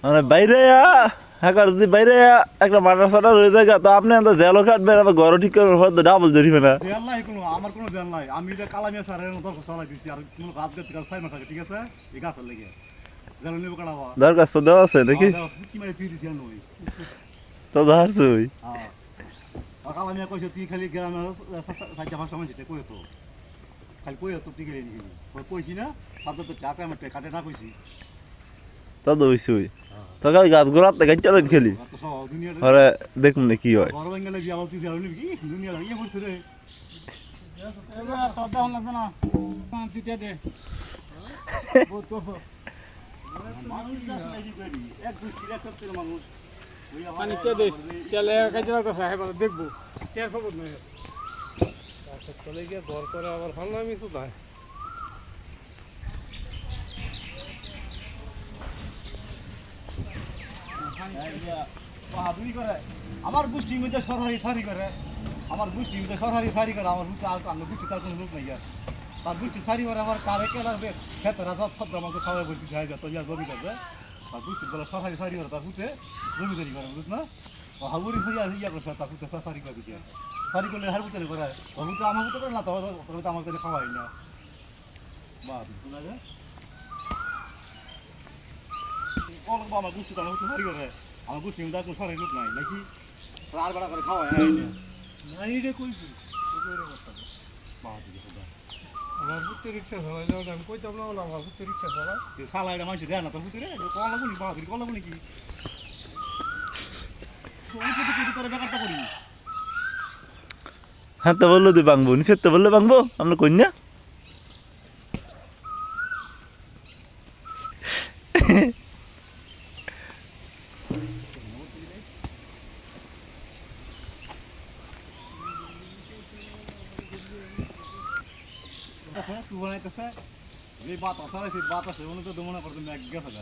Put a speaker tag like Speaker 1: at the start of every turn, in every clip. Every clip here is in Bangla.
Speaker 1: মানে বাইরে হ্যাকার যদি বাইরে একটা মার্ডার সার্ডার হয়ে যায় তো আপনি তো জেলও কাটবেন আবার ঘরও ঠিক করবেন হয়তো ডাবল জরিবে না
Speaker 2: জেল নাই কোনো আমার কোনো জেল নাই আমি এটা কালামিয়া স্যারের মতো চালাই দিছি আর কোনো গাছ গাছ গাছ 6 মাস আগে ঠিক আছে এই গাছের লেগে জেল নেব কাটাবা
Speaker 1: দরখাস্ত দেওয়া আছে নাকি
Speaker 2: কি মানে তুই দিছি আমি
Speaker 1: তো ধরছে ওই
Speaker 2: হ্যাঁ কালামিয়া কইছে তুই খালি গ্রামে সাইজা ভাষা মানে যেতে কইতো খালি কইতো তুই গেলি নি কইছি না সাথে তো টাকা আমি কাটে না কইছি
Speaker 1: তো দইছি ওই তো খালি গাছ গোড়াত থেকে চালেন খেলি আরে দেখুন না কি হয়
Speaker 2: বড় বেঙ্গলে বিয়া তুই দেওয়া কি দুনিয়া লাগিয়ে পড়ছে রে
Speaker 3: এবার তো দাও লাগবে না তুই দে বহুত তো
Speaker 2: মানুষ গাছ লাগি করি এক দুই কিরা করতে মানুষ
Speaker 3: পানি তে দে চলে কাজে লাগতো সাহেব দেখবো কেয়ার খবর নেই
Speaker 4: আচ্ছা চলে গিয়ে দর করে আবার ভালো আমি তো নাই
Speaker 2: বাহাদুরি করে আমার গোষ্ঠীর মধ্যে সরকারি সারি করে আমার গোষ্ঠীর মধ্যে সরকারি সারি করে আমার গোষ্ঠী আর আমার গোষ্ঠী তার কোনো লোক নাই আর তার গোষ্ঠী সারি করে আমার কারে কেলার খেতেরা সব শব্দ আমাকে সবাই বলতে চাই তো ইয়ার জমি করবে তার গোষ্ঠীর বলে সরকারি সারি করে তার পুঁতে জমিদারি করে বুঝ না হাবুরি হইয়া ইয়া করছে তার পুঁতে সারি করে দিতে সারি করলে হার পুঁতে করে তবু তো আমার পুঁতে করে না তবে তো আমার কাছে খাওয়াই না বাহাদুর শোনা যায় আমার গোষ্ঠী তো আমার সারি করে আমার গোষ্ঠীর মধ্যে কোনো সরকারি লোক নাই নাকি আর বেড়া করে খাওয়ায়
Speaker 4: নাই রে কইছি
Speaker 2: বাহাদুরি খোদা
Speaker 4: আমার পুত্র রিক্সা চালাইলে আমি কইতাম না বলে আমার পুত্র রিক্সা চালায়
Speaker 2: সালা এটা মানুষ দেয় না তোর ভিতরে কল লাগুনি বাহাদুরি কল লাগুনি কি করে ব্যাপারটা করি
Speaker 1: হ্যাঁ তো বললো তুই বাংবো নিষেধ তো বললে বাংবো আমরা কন্যা
Speaker 2: তুই বানাইতেছে যে বাতাস আছে সেই বাতাসে মনে তো মনে করতো ম্যাগ গেছে না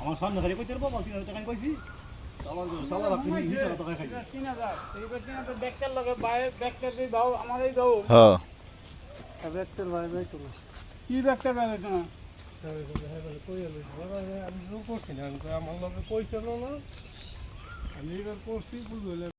Speaker 2: আমার সামনে খালি কইতে পারবো 3000 টাকা কইছি আমার সালা রাখি হিসাব টাকা খাই
Speaker 3: 3000 এইবার 3000 ব্যাগটার লগে বাইরে ব্যাগটা দিয়ে দাও আমারই দাও
Speaker 1: হ্যাঁ
Speaker 3: ব্যাগটার বাইরে তো কি ব্যাগটা বাইরে না
Speaker 4: আমি করছি না আমার লগে পয়সা না আমি এবার করছি বুঝলে